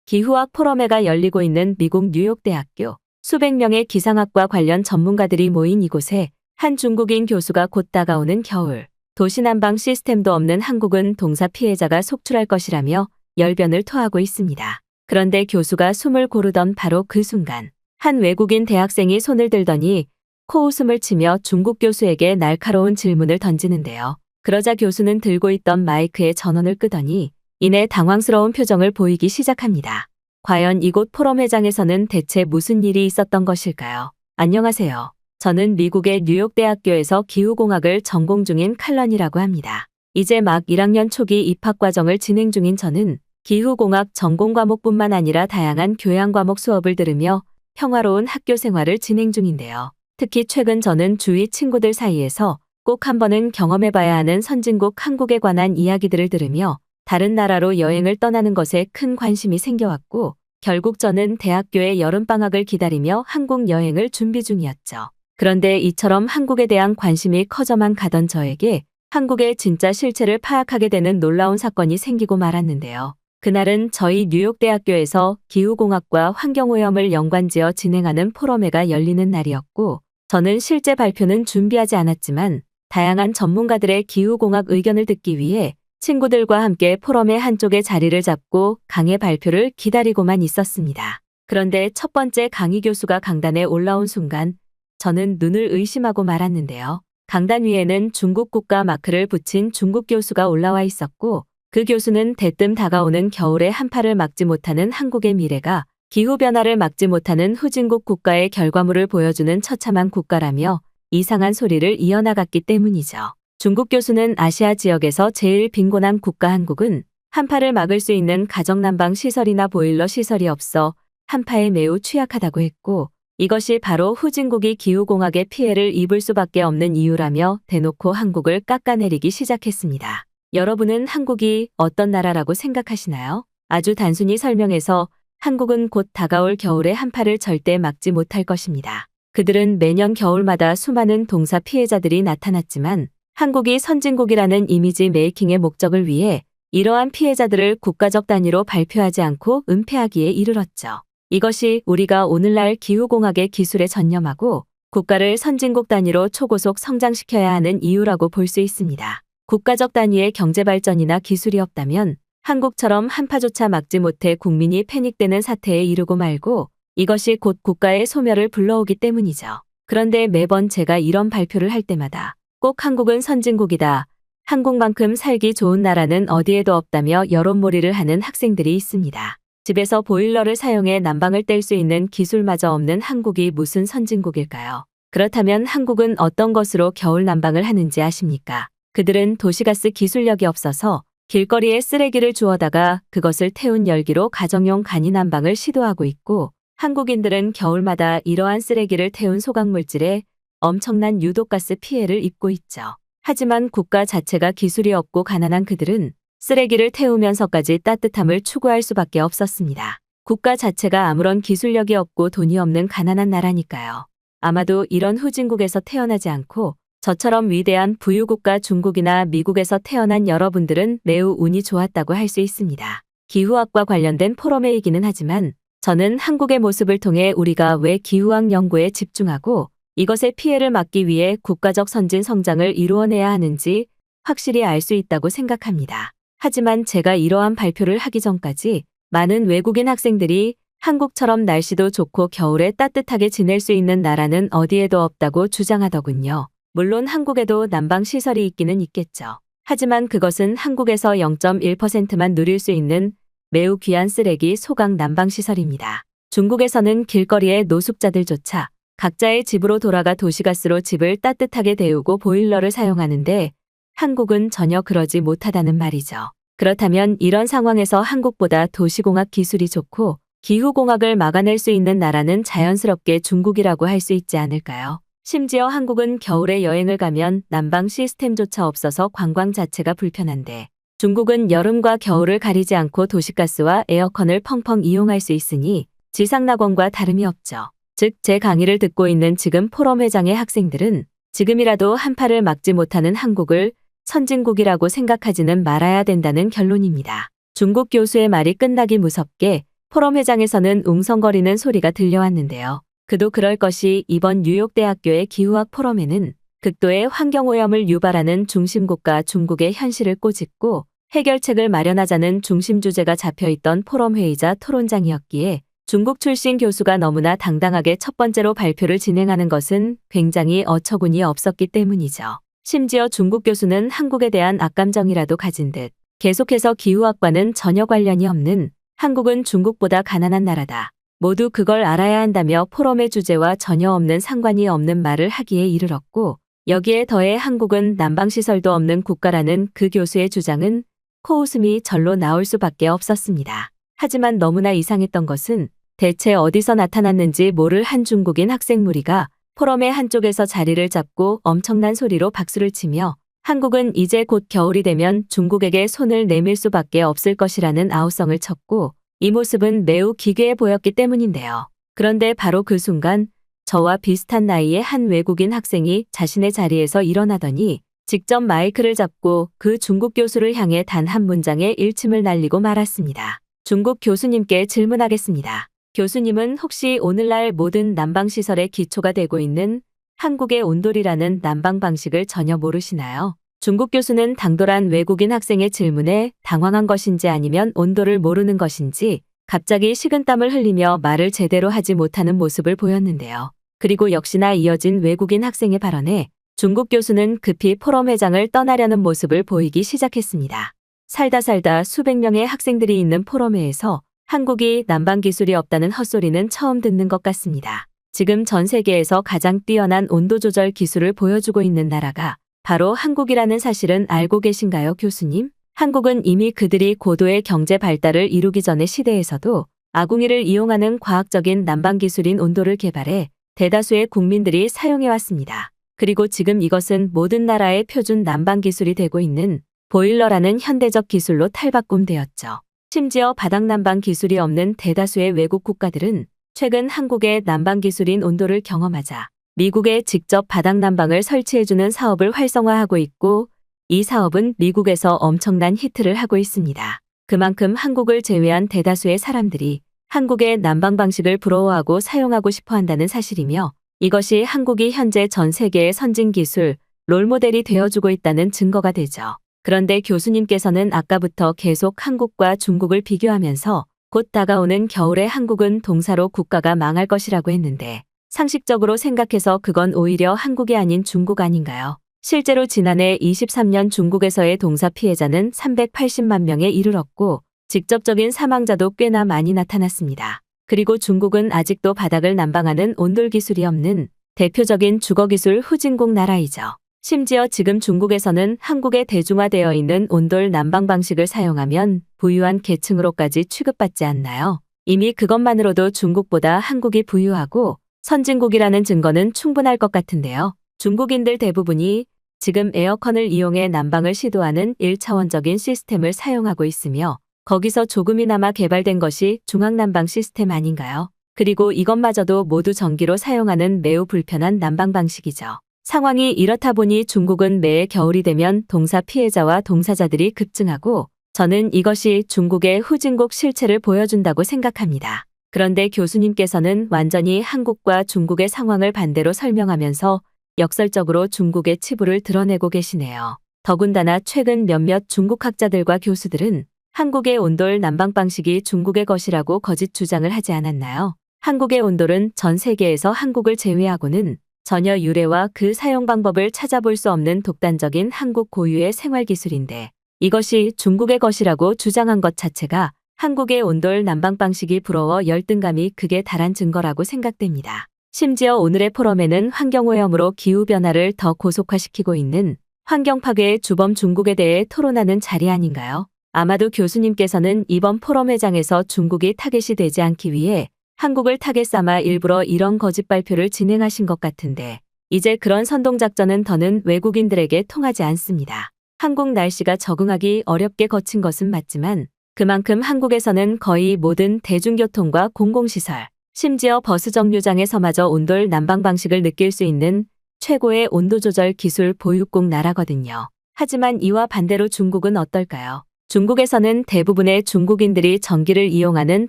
기후학 포럼회가 열리고 있는 미국 뉴욕대학교. 수백 명의 기상학과 관련 전문가들이 모인 이곳에 한 중국인 교수가 곧 다가오는 겨울. 도시 난방 시스템도 없는 한국은 동사 피해자가 속출할 것이라며 열변을 토하고 있습니다. 그런데 교수가 숨을 고르던 바로 그 순간 한 외국인 대학생이 손을 들더니 코웃음을 치며 중국 교수에게 날카로운 질문을 던지는데요. 그러자 교수는 들고 있던 마이크의 전원을 끄더니 이내 당황스러운 표정을 보이기 시작합니다. 과연 이곳 포럼회장에서는 대체 무슨 일이 있었던 것일까요? 안녕하세요. 저는 미국의 뉴욕대학교에서 기후공학을 전공 중인 칼런이라고 합니다. 이제 막 1학년 초기 입학과정을 진행 중인 저는 기후공학 전공 과목뿐만 아니라 다양한 교양 과목 수업을 들으며 평화로운 학교 생활을 진행 중인데요. 특히 최근 저는 주위 친구들 사이에서 꼭 한 번은 경험해봐야 하는 선진국 한국에 관한 이야기들을 들으며 다른 나라로 여행을 떠나는 것에 큰 관심이 생겨왔고 결국 저는 대학교의 여름방학을 기다리며 한국 여행을 준비 중이었죠. 그런데 이처럼 한국에 대한 관심이 커져만 가던 저에게 한국의 진짜 실체를 파악하게 되는 놀라운 사건이 생기고 말았는데요. 그날은 저희 뉴욕대학교에서 기후공학과 환경오염을 연관지어 진행하는 포럼회가 열리는 날이었고 저는 실제 발표는 준비하지 않았지만 다양한 전문가들의 기후공학 의견을 듣기 위해 친구들과 함께 포럼의 한쪽에 자리를 잡고 강의 발표를 기다리고만 있었습니다. 그런데 첫 번째 강의 교수가 강단에 올라온 순간 저는 눈을 의심하고 말았는데요. 강단 위에는 중국 국가 마크를 붙인 중국 교수가 올라와 있었고 그 교수는 대뜸 다가오는 겨울의 한파를 막지 못하는 한국의 미래가 기후변화를 막지 못하는 후진국 국가의 결과물을 보여주는 처참한 국가라며 이상한 소리를 이어나갔기 때문이죠. 중국 교수는 아시아 지역에서 제일 빈곤한 국가 한국은 한파를 막을 수 있는 가정난방 시설이나 보일러 시설이 없어 한파에 매우 취약하다고 했고 이것이 바로 후진국이 기후공학의 피해를 입을 수밖에 없는 이유라며 대놓고 한국을 깎아내리기 시작했습니다. 여러분은 한국이 어떤 나라라고 생각하시나요? 아주 단순히 설명해서 한국은 곧 다가올 겨울의 한파를 절대 막지 못할 것입니다. 그들은 매년 겨울마다 수많은 동사 피해자들이 나타났지만 한국이 선진국이라는 이미지 메이킹의 목적을 위해 이러한 피해자들을 국가적 단위로 발표하지 않고 은폐하기에 이르렀죠. 이것이 우리가 오늘날 기후공학의 기술에 전념하고 국가를 선진국 단위로 초고속 성장시켜야 하는 이유라고 볼 수 있습니다. 국가적 단위의 경제발전이나 기술이 없다면 한국처럼 한파조차 막지 못해 국민이 패닉되는 사태에 이르고 말고 이것이 곧 국가의 소멸을 불러오기 때문이죠. 그런데 매번 제가 이런 발표를 할 때마다 꼭 한국은 선진국이다. 한국만큼 살기 좋은 나라는 어디에도 없다며 여론몰이를 하는 학생들이 있습니다. 집에서 보일러를 사용해 난방을 뗄 수 있는 기술마저 없는 한국이 무슨 선진국일까요? 그렇다면 한국은 어떤 것으로 겨울 난방을 하는지 아십니까? 그들은 도시가스 기술력이 없어서 길거리에 쓰레기를 주워다가 그것을 태운 열기로 가정용 간이 난방을 시도하고 있고 한국인들은 겨울마다 이러한 쓰레기를 태운 소각물질에 엄청난 유독가스 피해를 입고 있죠. 하지만 국가 자체가 기술이 없고 가난한 그들은 쓰레기를 태우면서까지 따뜻함을 추구할 수밖에 없었습니다. 국가 자체가 아무런 기술력이 없고 돈이 없는 가난한 나라니까요. 아마도 이런 후진국에서 태어나지 않고 저처럼 위대한 부유국가 중국이나 미국에서 태어난 여러분들은 매우 운이 좋았다고 할 수 있습니다. 기후학과 관련된 포럼회이기는 하지만 저는 한국의 모습을 통해 우리가 왜 기후학 연구에 집중하고 이것의 피해를 막기 위해 국가적 선진 성장을 이루어내야 하는지 확실히 알 수 있다고 생각합니다. 하지만 제가 이러한 발표를 하기 전까지 많은 외국인 학생들이 한국처럼 날씨도 좋고 겨울에 따뜻하게 지낼 수 있는 나라는 어디에도 없다고 주장하더군요. 물론 한국에도 난방시설이 있기는 있겠죠. 하지만 그것은 한국에서 0.1%만 누릴 수 있는 매우 귀한 쓰레기 소각 난방시설입니다. 중국에서는 길거리의 노숙자들조차 각자의 집으로 돌아가 도시가스로 집을 따뜻하게 데우고 보일러를 사용하는데 한국은 전혀 그러지 못하다는 말이죠. 그렇다면 이런 상황에서 한국보다 도시공학 기술이 좋고 기후공학을 막아낼 수 있는 나라는 자연스럽게 중국이라고 할 수 있지 않을까요? 심지어 한국은 겨울에 여행을 가면 난방 시스템조차 없어서 관광 자체가 불편한데 중국은 여름과 겨울을 가리지 않고 도시가스와 에어컨을 펑펑 이용할 수 있으니 지상낙원과 다름이 없죠. 즉, 제 강의를 듣고 있는 지금 포럼회장의 학생들은 지금이라도 한파를 막지 못하는 한국을 선진국이라고 생각하지는 말아야 된다는 결론입니다. 중국 교수의 말이 끝나기 무섭게 포럼 회장에서는 웅성거리는 소리가 들려왔는데요. 그도 그럴 것이 이번 뉴욕 대학교의 기후학 포럼에는 극도의 환경오염을 유발하는 중심국가 중국의 현실을 꼬집고 해결책을 마련하자는 중심 주제가 잡혀있던 포럼 회의자 토론장이었기에 중국 출신 교수가 너무나 당당하게 첫 번째로 발표를 진행하는 것은 굉장히 어처구니 없었기 때문이죠. 심지어 중국 교수는 한국에 대한 악감정이라도 가진 듯 계속해서 기후학과는 전혀 관련이 없는 한국은 중국보다 가난한 나라다. 모두 그걸 알아야 한다며 포럼의 주제와 전혀 없는 상관이 없는 말을 하기에 이르렀고 여기에 더해 한국은 난방시설도 없는 국가라는 그 교수의 주장은 코웃음이 절로 나올 수밖에 없었습니다. 하지만 너무나 이상했던 것은 대체 어디서 나타났는지 모를 한 중국인 학생 무리가 포럼의 한쪽에서 자리를 잡고 엄청난 소리로 박수를 치며 한국은 이제 곧 겨울이 되면 중국에게 손을 내밀 수밖에 없을 것이라는 아우성을 쳤고 이 모습은 매우 기괴해 보였기 때문인데요. 그런데 바로 그 순간 저와 비슷한 나이의 한 외국인 학생이 자신의 자리에서 일어나더니 직접 마이크를 잡고 그 중국 교수를 향해 단 한 문장의 일침을 날리고 말았습니다. 중국 교수님께 질문하겠습니다. 교수님은 혹시 오늘날 모든 난방시설의 기초가 되고 있는 한국의 온돌이라는 난방 방식을 전혀 모르시나요? 중국 교수는 당돌한 외국인 학생의 질문에 당황한 것인지 아니면 온도를 모르는 것인지 갑자기 식은땀을 흘리며 말을 제대로 하지 못하는 모습을 보였는데요. 그리고 역시나 이어진 외국인 학생의 발언에 중국 교수는 급히 포럼 회장을 떠나려는 모습을 보이기 시작했습니다. 살다 수백 명의 학생들이 있는 포럼회에서 한국이 난방 기술이 없다는 헛소리는 처음 듣는 것 같습니다. 지금 전 세계에서 가장 뛰어난 온도 조절 기술을 보여주고 있는 나라가 바로 한국이라는 사실은 알고 계신가요, 교수님? 한국은 이미 그들이 고도의 경제 발달을 이루기 전의 시대에서도 아궁이를 이용하는 과학적인 난방 기술인 온도를 개발해 대다수의 국민들이 사용해왔습니다. 그리고 지금 이것은 모든 나라의 표준 난방 기술이 되고 있는 보일러라는 현대적 기술로 탈바꿈되었죠. 심지어 바닥난방 기술이 없는 대다수의 외국 국가들은 최근 한국의 난방 기술인 온도를 경험하자 미국에 직접 바닥난방을 설치해주는 사업을 활성화하고 있고 이 사업은 미국에서 엄청난 히트를 하고 있습니다. 그만큼 한국을 제외한 대다수의 사람들이 한국의 난방 방식을 부러워하고 사용하고 싶어 한다는 사실이며 이것이 한국이 현재 전 세계의 선진 기술, 롤모델이 되어주고 있다는 증거가 되죠. 그런데 교수님께서는 아까부터 계속 한국과 중국을 비교하면서 곧 다가오는 겨울에 한국은 동사로 국가가 망할 것이라고 했는데 상식적으로 생각해서 그건 오히려 한국이 아닌 중국 아닌가요? 실제로 지난해 23년 중국에서의 동사 피해자는 380만 명에 이르렀고 직접적인 사망자도 꽤나 많이 나타났습니다. 그리고 중국은 아직도 바닥을 난방하는 온돌 기술이 없는 대표적인 주거기술 후진국 나라이죠. 심지어 지금 중국에서는 한국에 대중화되어 있는 온돌 난방 방식을 사용하면 부유한 계층으로까지 취급받지 않나요? 이미 그것만으로도 중국보다 한국이 부유하고 선진국이라는 증거는 충분할 것 같은데요. 중국인들 대부분이 지금 에어컨을 이용해 난방을 시도하는 1차원적인 시스템을 사용하고 있으며 거기서 조금이나마 개발된 것이 중앙난방 시스템 아닌가요? 그리고 이것마저도 모두 전기로 사용하는 매우 불편한 난방 방식이죠. 상황이 이렇다 보니 중국은 매해 겨울이 되면 동사 피해자와 동사자들이 급증하고 저는 이것이 중국의 후진국 실체를 보여준다고 생각합니다. 그런데 교수님께서는 완전히 한국과 중국의 상황을 반대로 설명하면서 역설적으로 중국의 치부를 드러내고 계시네요. 더군다나 최근 몇몇 중국 학자들과 교수들은 한국의 온돌 난방 방식이 중국의 것이라고 거짓 주장을 하지 않았나요? 한국의 온돌은 전 세계에서 한국을 제외하고는 전혀 유래와 그 사용 방법을 찾아볼 수 없는 독단적인 한국 고유의 생활기술인데 이것이 중국의 것이라고 주장한 것 자체가 한국의 온돌 난방 방식이 부러워 열등감이 극에 달한 증거라고 생각됩니다. 심지어 오늘의 포럼에는 환경오염으로 기후변화를 더 고속화시키고 있는 환경 파괴의 주범 중국에 대해 토론하는 자리 아닌가요? 아마도 교수님께서는 이번 포럼 회장에서 중국이 타겟이 되지 않기 위해 한국을 타겟 삼아 일부러 이런 거짓 발표를 진행하신 것 같은데 이제 그런 선동작전은 더는 외국인들에게 통하지 않습니다. 한국 날씨가 적응하기 어렵게 거친 것은 맞지만 그만큼 한국에서는 거의 모든 대중교통과 공공시설, 심지어 버스 정류장에서마저 온돌 난방 방식을 느낄 수 있는 최고의 온도 조절 기술 보유국 나라거든요. 하지만 이와 반대로 중국은 어떨까요? 중국에서는 대부분의 중국인들이 전기를 이용하는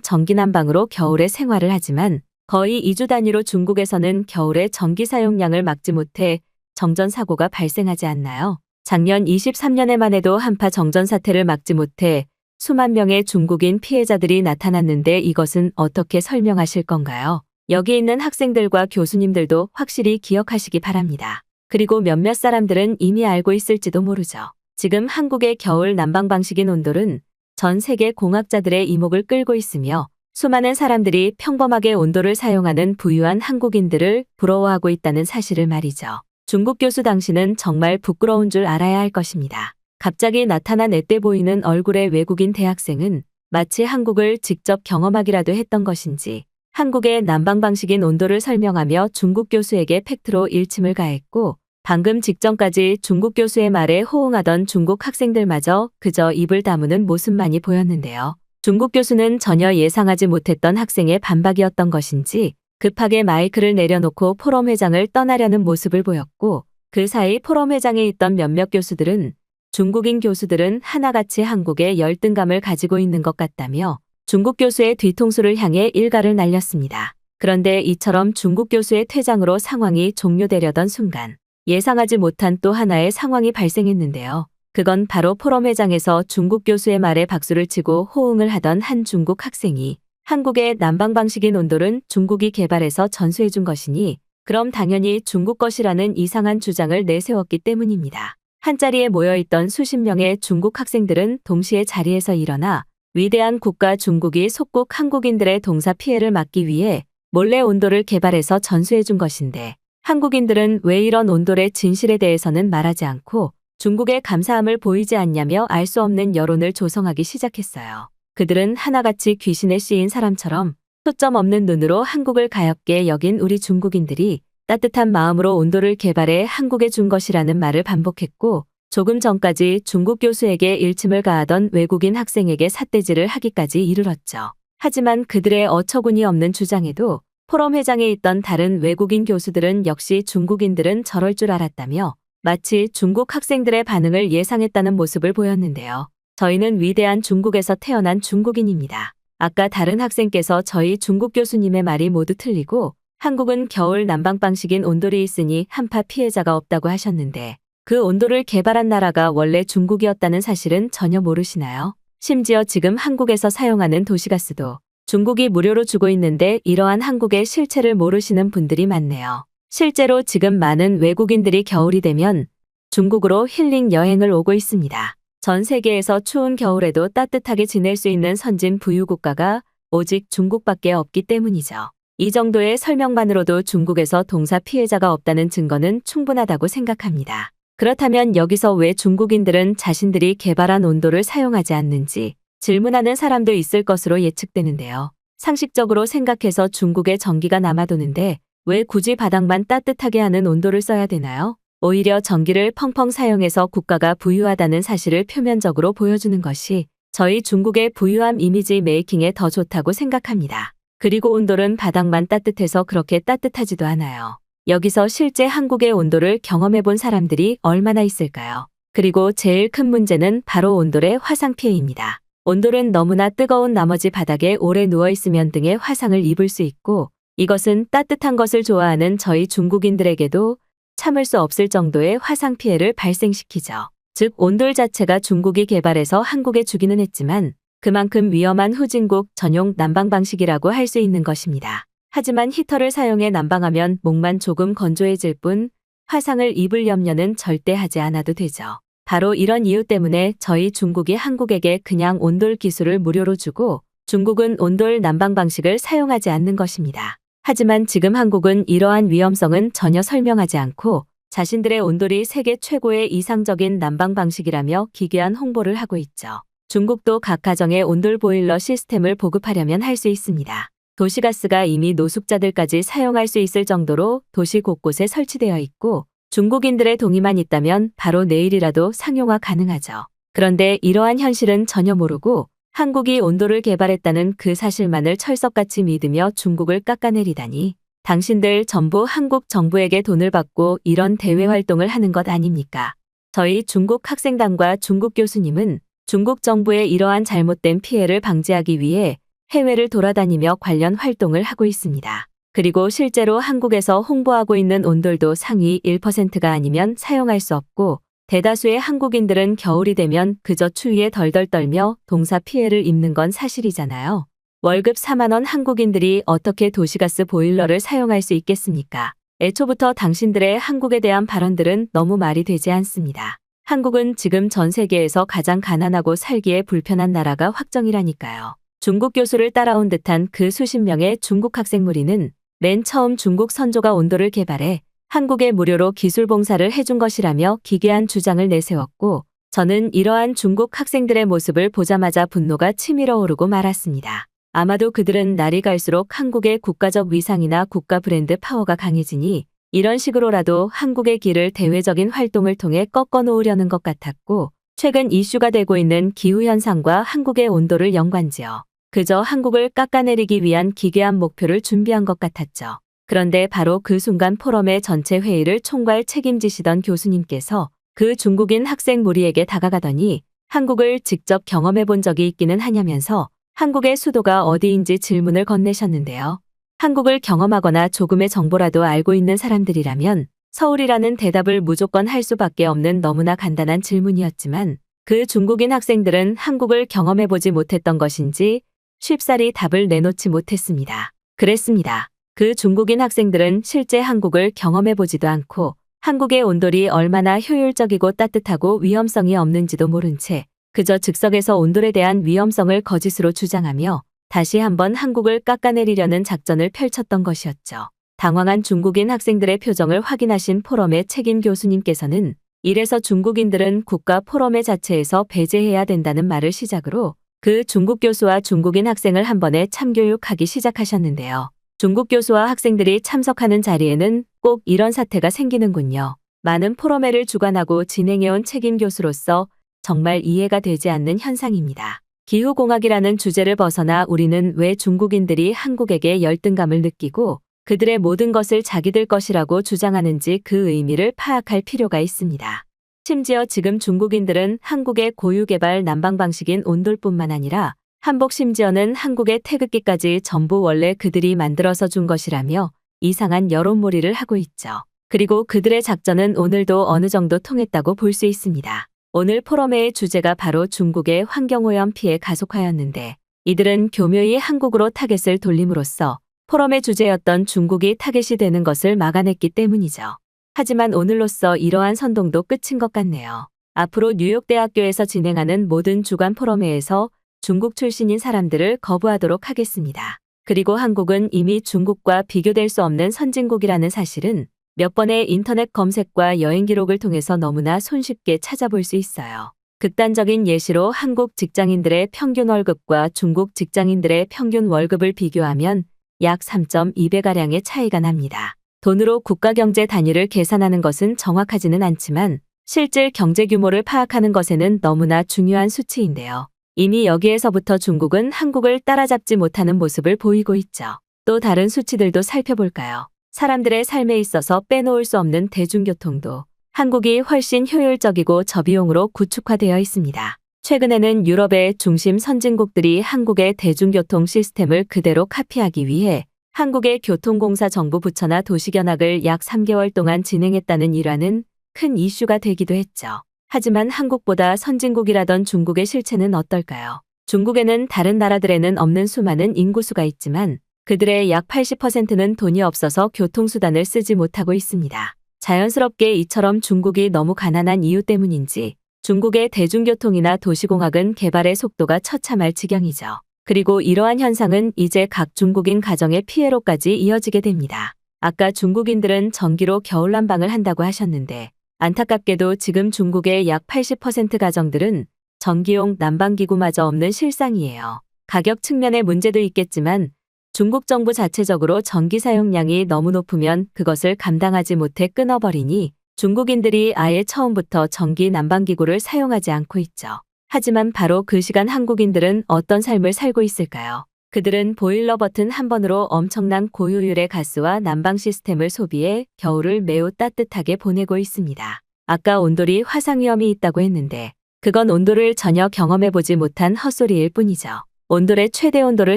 전기난방으로 겨울에 생활을 하지만 거의 2주 단위로 중국에서는 겨울에 전기 사용량을 막지 못해 정전 사고가 발생하지 않나요? 작년 23년에만 해도 한파 정전 사태를 막지 못해 수만 명의 중국인 피해자들이 나타났는데 이것은 어떻게 설명하실 건가요? 여기 있는 학생들과 교수님들도 확실히 기억하시기 바랍니다. 그리고 몇몇 사람들은 이미 알고 있을지도 모르죠. 지금 한국의 겨울 난방 방식인 온돌은 전 세계 공학자들의 이목을 끌고 있으며 수많은 사람들이 평범하게 온돌을 사용하는 부유한 한국인들을 부러워하고 있다는 사실을 말이죠. 중국 교수 당신은 정말 부끄러운 줄 알아야 할 것입니다. 갑자기 나타난 앳돼 보이는 얼굴의 외국인 대학생은 마치 한국을 직접 경험하기라도 했던 것인지 한국의 난방 방식인 온돌을 설명하며 중국 교수에게 팩트로 일침을 가했고 방금 직전까지 중국 교수의 말에 호응하던 중국 학생들마저 그저 입을 다무는 모습만이 보였는데요. 중국 교수는 전혀 예상하지 못했던 학생의 반박이었던 것인지 급하게 마이크를 내려놓고 포럼 회장을 떠나려는 모습을 보였고 그 사이 포럼 회장에 있던 몇몇 교수들은 중국인 교수들은 하나같이 한국에 열등감을 가지고 있는 것 같다며 중국 교수의 뒤통수를 향해 일갈을 날렸습니다. 그런데 이처럼 중국 교수의 퇴장으로 상황이 종료되려던 순간 예상하지 못한 또 하나의 상황이 발생했는데요. 그건 바로 포럼 회장에서 중국 교수의 말에 박수를 치고 호응을 하던 한 중국 학생이 한국의 난방 방식인 온돌은 중국이 개발해서 전수해준 것이니 그럼 당연히 중국 것이라는 이상한 주장을 내세웠기 때문입니다. 한자리에 모여있던 수십 명의 중국 학생들은 동시에 자리에서 일어나 위대한 국가 중국이 속국 한국인들의 동사 피해를 막기 위해 몰래 온돌을 개발해서 전수해준 것인데 한국인들은 왜 이런 온돌의 진실에 대해서는 말하지 않고 중국에 감사함을 보이지 않냐며 알 수 없는 여론을 조성하기 시작했어요. 그들은 하나같이 귀신에 씌인 사람처럼 초점 없는 눈으로 한국을 가엾게 여긴 우리 중국인들이 따뜻한 마음으로 온돌을 개발해 한국에 준 것이라는 말을 반복했고 조금 전까지 중국 교수에게 일침을 가하던 외국인 학생에게 삿대질을 하기까지 이르렀죠. 하지만 그들의 어처구니 없는 주장에도 포럼 회장에 있던 다른 외국인 교수들은 역시 중국인들은 저럴 줄 알았다며 마치 중국 학생들의 반응을 예상했다는 모습을 보였는데요. 저희는 위대한 중국에서 태어난 중국인입니다. 아까 다른 학생께서 저희 중국 교수님의 말이 모두 틀리고 한국은 겨울 난방 방식인 온돌이 있으니 한파 피해자가 없다고 하셨는데 그 온돌을 개발한 나라가 원래 중국이었다는 사실은 전혀 모르시나요? 심지어 지금 한국에서 사용하는 도시가스도 중국이 무료로 주고 있는데 이러한 한국의 실체를 모르시는 분들이 많네요. 실제로 지금 많은 외국인들이 겨울이 되면 중국으로 힐링 여행을 오고 있습니다. 전 세계에서 추운 겨울에도 따뜻하게 지낼 수 있는 선진 부유 국가가 오직 중국밖에 없기 때문이죠. 이 정도의 설명만으로도 중국에서 동사 피해자가 없다는 증거는 충분하다고 생각합니다. 그렇다면 여기서 왜 중국인들은 자신들이 개발한 온돌을 사용하지 않는지 질문하는 사람도 있을 것으로 예측되는데요. 상식적으로 생각해서 중국에 전기가 남아도는데 왜 굳이 바닥만 따뜻하게 하는 온돌을 써야 되나요? 오히려 전기를 펑펑 사용해서 국가가 부유하다는 사실을 표면적으로 보여주는 것이 저희 중국의 부유함 이미지 메이킹에 더 좋다고 생각합니다. 그리고 온돌은 바닥만 따뜻해서 그렇게 따뜻하지도 않아요. 여기서 실제 한국의 온돌을 경험해 본 사람들이 얼마나 있을까요? 그리고 제일 큰 문제는 바로 온돌의 화상 피해입니다. 온돌은 너무나 뜨거운 나머지 바닥에 오래 누워있으면 등의 화상을 입을 수 있고 이것은 따뜻한 것을 좋아하는 저희 중국인들에게도 참을 수 없을 정도의 화상 피해를 발생시키죠. 즉 온돌 자체가 중국이 개발해서 한국에 주기는 했지만 그만큼 위험한 후진국 전용 난방 방식이라고 할 수 있는 것입니다. 하지만 히터를 사용해 난방하면 목만 조금 건조해질 뿐 화상을 입을 염려는 절대 하지 않아도 되죠. 바로 이런 이유 때문에 저희 중국이 한국에게 그냥 온돌 기술을 무료로 주고 중국은 온돌 난방 방식을 사용하지 않는 것입니다. 하지만 지금 한국은 이러한 위험성은 전혀 설명하지 않고 자신들의 온돌이 세계 최고의 이상적인 난방 방식이라며 기괴한 홍보를 하고 있죠. 중국도 각 가정에 온돌 보일러 시스템을 보급하려면 할 수 있습니다. 도시가스가 이미 노숙자들까지 사용할 수 있을 정도로 도시 곳곳에 설치되어 있고 중국인들의 동의만 있다면 바로 내일이라도 상용화 가능하죠. 그런데 이러한 현실은 전혀 모르고 한국이 온돌을 개발했다는 그 사실만을 철석같이 믿으며 중국을 깎아내리다니 당신들 전부 한국 정부에게 돈을 받고 이런 대외 활동을 하는 것 아닙니까? 저희 중국 학생단과 중국 교수님은 중국 정부의 이러한 잘못된 피해를 방지하기 위해 해외를 돌아다니며 관련 활동을 하고 있습니다. 그리고 실제로 한국에서 홍보하고 있는 온돌도 상위 1%가 아니면 사용할 수 없고, 대다수의 한국인들은 겨울이 되면 그저 추위에 덜덜 떨며 동사 피해를 입는 건 사실이잖아요. 월급 4만 원 한국인들이 어떻게 도시가스 보일러를 사용할 수 있겠습니까? 애초부터 당신들의 한국에 대한 발언들은 너무 말이 되지 않습니다. 한국은 지금 전 세계에서 가장 가난하고 살기에 불편한 나라가 확정이라니까요. 중국 교수를 따라온 듯한 그 수십 명의 중국 학생 무리는 맨 처음 중국 선조가 온돌을 개발해 한국에 무료로 기술 봉사를 해준 것이라며 기괴한 주장을 내세웠고, 저는 이러한 중국 학생들의 모습을 보자마자 분노가 치밀어 오르고 말았습니다. 아마도 그들은 날이 갈수록 한국의 국가적 위상이나 국가 브랜드 파워가 강해지니 이런 식으로라도 한국의 길을 대외적인 활동을 통해 꺾어 놓으려는 것 같았고, 최근 이슈가 되고 있는 기후현상과 한국의 온도를 연관지어 그저 한국을 깎아내리기 위한 기괴한 목표를 준비한 것 같았죠. 그런데 바로 그 순간 포럼의 전체 회의를 총괄 책임지시던 교수님께서 그 중국인 학생 무리에게 다가가더니 한국을 직접 경험해 본 적이 있기는 하냐면서 한국의 수도가 어디인지 질문을 건네셨는데요. 한국을 경험하거나 조금의 정보라도 알고 있는 사람들이라면 서울이라는 대답을 무조건 할 수밖에 없는 너무나 간단한 질문이었지만, 그 중국인 학생들은 한국을 경험해보지 못했던 것인지 쉽사리 답을 내놓지 못했습니다. 그랬습니다. 그 중국인 학생들은 실제 한국을 경험해보지도 않고 한국의 온돌이 얼마나 효율적이고 따뜻하고 위험성이 없는지도 모른 채 그저 즉석에서 온돌에 대한 위험성을 거짓으로 주장하며 다시 한번 한국을 깎아내리려는 작전을 펼쳤던 것이었죠. 당황한 중국인 학생들의 표정을 확인하신 포럼의 책임 교수님께서는 이래서 중국인들은 국가 포럼의 자체에서 배제해야 된다는 말을 시작으로 그 중국 교수와 중국인 학생을 한 번에 참교육하기 시작하셨는데요. 중국 교수와 학생들이 참석하는 자리에는 꼭 이런 사태가 생기는군요. 많은 포럼회를 주관하고 진행해온 책임 교수로서 정말 이해가 되지 않는 현상입니다. 기후공학이라는 주제를 벗어나 우리는 왜 중국인들이 한국에게 열등감을 느끼고 그들의 모든 것을 자기들 것이라고 주장하는지 그 의미를 파악할 필요가 있습니다. 심지어 지금 중국인들은 한국의 고유개발 난방 방식인 온돌뿐만 아니라 한복 심지어는 한국의 태극기까지 전부 원래 그들이 만들어서 준 것이라며 이상한 여론몰이를 하고 있죠. 그리고 그들의 작전은 오늘도 어느 정도 통했다고 볼 수 있습니다. 오늘 포럼회의 주제가 바로 중국의 환경오염 피해 가속화였는데, 이들은 교묘히 한국으로 타겟을 돌림으로써 포럼의 주제였던 중국이 타겟이 되는 것을 막아냈기 때문이죠. 하지만 오늘로써 이러한 선동도 끝인 것 같네요. 앞으로 뉴욕대학교에서 진행하는 모든 주간 포럼회에서 중국 출신인 사람들을 거부하도록 하겠습니다. 그리고 한국은 이미 중국과 비교될 수 없는 선진국이라는 사실은 몇 번의 인터넷 검색과 여행 기록을 통해서 너무나 손쉽게 찾아볼 수 있어요. 극단적인 예시로 한국 직장인들의 평균 월급과 중국 직장인들의 평균 월급을 비교하면 약 3.2배가량의 차이가 납니다. 돈으로 국가 경제 단위를 계산하는 것은 정확하지는 않지만 실질 경제 규모를 파악하는 것에는 너무나 중요한 수치인데요. 이미 여기에서부터 중국은 한국을 따라잡지 못하는 모습을 보이고 있죠. 또 다른 수치들도 살펴볼까요? 사람들의 삶에 있어서 빼놓을 수 없는 대중교통도 한국이 훨씬 효율적이고 저비용으로 구축화되어 있습니다. 최근에는 유럽의 중심 선진국들이 한국의 대중교통 시스템을 그대로 카피하기 위해 한국의 교통공사 정부 부처나 도시견학을 약 3개월 동안 진행했다는 일화는 큰 이슈가 되기도 했죠. 하지만 한국보다 선진국이라던 중국의 실체는 어떨까요? 중국에는 다른 나라들에는 없는 수많은 인구수가 있지만 그들의 약 80%는 돈이 없어서 교통수단을 쓰지 못하고 있습니다. 자연스럽게 이처럼 중국이 너무 가난한 이유 때문인지 중국의 대중교통이나 도시공학은 개발의 속도가 처참할 지경이죠. 그리고 이러한 현상은 이제 각 중국인 가정의 피해로까지 이어지게 됩니다. 아까 중국인들은 전기로 겨울난방을 한다고 하셨는데 안타깝게도 지금 중국의 약 80% 가정들은 전기용 난방기구마저 없는 실상이에요. 가격 측면의 문제도 있겠지만 중국 정부 자체적으로 전기 사용량이 너무 높으면 그것을 감당하지 못해 끊어버리니 중국인들이 아예 처음부터 전기 난방기구를 사용하지 않고 있죠. 하지만 바로 그 시간 한국인들은 어떤 삶을 살고 있을까요? 그들은 보일러 버튼 한 번으로 엄청난 고효율의 가스와 난방 시스템을 소비해 겨울을 매우 따뜻하게 보내고 있습니다. 아까 온돌이 화상 위험이 있다고 했는데 그건 온도를 전혀 경험해보지 못한 헛소리일 뿐이죠. 온돌의 최대 온도를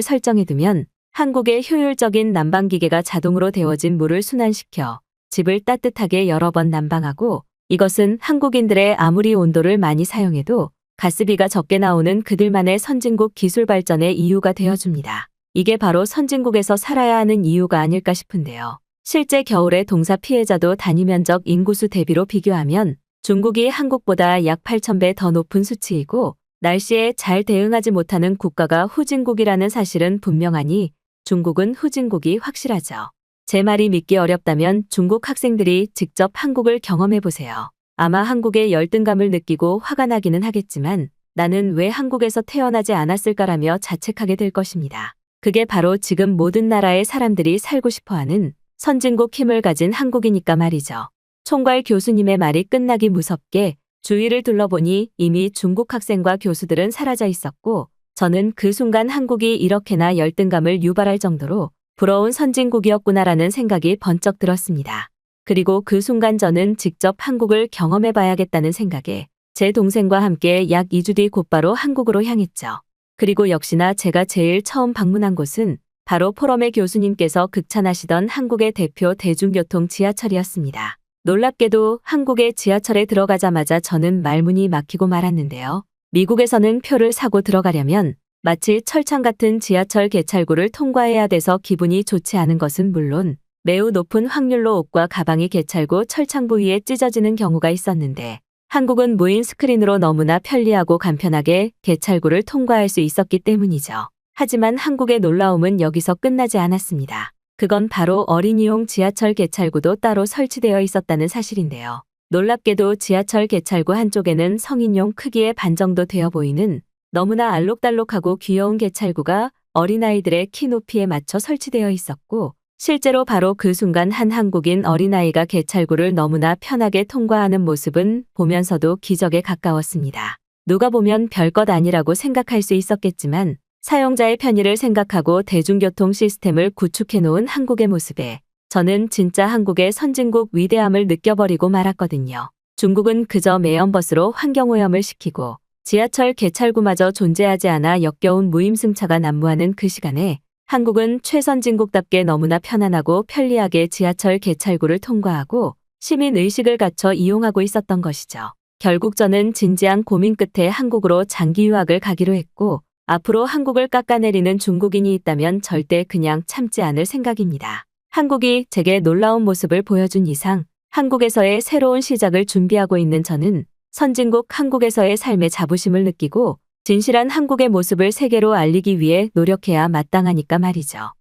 설정해두면 한국의 효율적인 난방기계가 자동으로 데워진 물을 순환시켜 집을 따뜻하게 여러 번 난방하고, 이것은 한국인들의 아무리 온도를 많이 사용해도 가스비가 적게 나오는 그들만의 선진국 기술 발전의 이유가 되어줍니다. 이게 바로 선진국에서 살아야 하는 이유가 아닐까 싶은데요. 실제 겨울의 동사 피해자도 단위 면적 인구수 대비로 비교하면 중국이 한국보다 약 8,000배 더 높은 수치이고, 날씨에 잘 대응하지 못하는 국가가 후진국이라는 사실은 분명하니 중국은 후진국이 확실하죠. 제 말이 믿기 어렵다면 중국 학생들이 직접 한국을 경험해보세요. 아마 한국의 열등감을 느끼고 화가 나기는 하겠지만 나는 왜 한국에서 태어나지 않았을까라며 자책하게 될 것입니다. 그게 바로 지금 모든 나라의 사람들이 살고 싶어하는 선진국 힘을 가진 한국이니까 말이죠. 총괄 교수님의 말이 끝나기 무섭게 주위를 둘러보니 이미 중국 학생과 교수들은 사라져 있었고, 저는 그 순간 한국이 이렇게나 열등감을 유발할 정도로 부러운 선진국이었구나라는 생각이 번쩍 들었습니다. 그리고 그 순간 저는 직접 한국을 경험해봐야겠다는 생각에 제 동생과 함께 약 2주 뒤 곧바로 한국으로 향했죠. 그리고 역시나 제가 제일 처음 방문한 곳은 바로 포럼의 교수님께서 극찬하시던 한국의 대표 대중교통 지하철이었습니다. 놀랍게도 한국의 지하철에 들어가자마자 저는 말문이 막히고 말았는데요. 미국에서는 표를 사고 들어가려면 마치 철창 같은 지하철 개찰구를 통과해야 돼서 기분이 좋지 않은 것은 물론 매우 높은 확률로 옷과 가방이 개찰구 철창 부위에 찢어지는 경우가 있었는데, 한국은 무인 스크린으로 너무나 편리하고 간편하게 개찰구를 통과할 수 있었기 때문이죠. 하지만 한국의 놀라움은 여기서 끝나지 않았습니다. 그건 바로 어린이용 지하철 개찰구도 따로 설치되어 있었다는 사실인데요. 놀랍게도 지하철 개찰구 한쪽에는 성인용 크기의 반 정도 되어 보이는 너무나 알록달록하고 귀여운 개찰구가 어린아이들의 키 높이에 맞춰 설치되어 있었고, 실제로 바로 그 순간 한 한국인 어린아이가 개찰구를 너무나 편하게 통과하는 모습은 보면서도 기적에 가까웠습니다. 누가 보면 별것 아니라고 생각할 수 있었겠지만 사용자의 편의를 생각하고 대중교통 시스템을 구축해 놓은 한국의 모습에 저는 진짜 한국의 선진국 위대함을 느껴버리고 말았거든요. 중국은 그저 매연버스로 환경오염을 시키고 지하철 개찰구마저 존재하지 않아 역겨운 무임승차가 난무하는 그 시간에 한국은 최선진국답게 너무나 편안하고 편리하게 지하철 개찰구를 통과하고 시민의식을 갖춰 이용하고 있었던 것이죠. 결국 저는 진지한 고민 끝에 한국으로 장기 유학을 가기로 했고, 앞으로 한국을 깎아내리는 중국인이 있다면 절대 그냥 참지 않을 생각입니다. 한국이 제게 놀라운 모습을 보여준 이상 한국에서의 새로운 시작을 준비하고 있는 저는 선진국 한국에서의 삶의 자부심을 느끼고 진실한 한국의 모습을 세계로 알리기 위해 노력해야 마땅하니까 말이죠.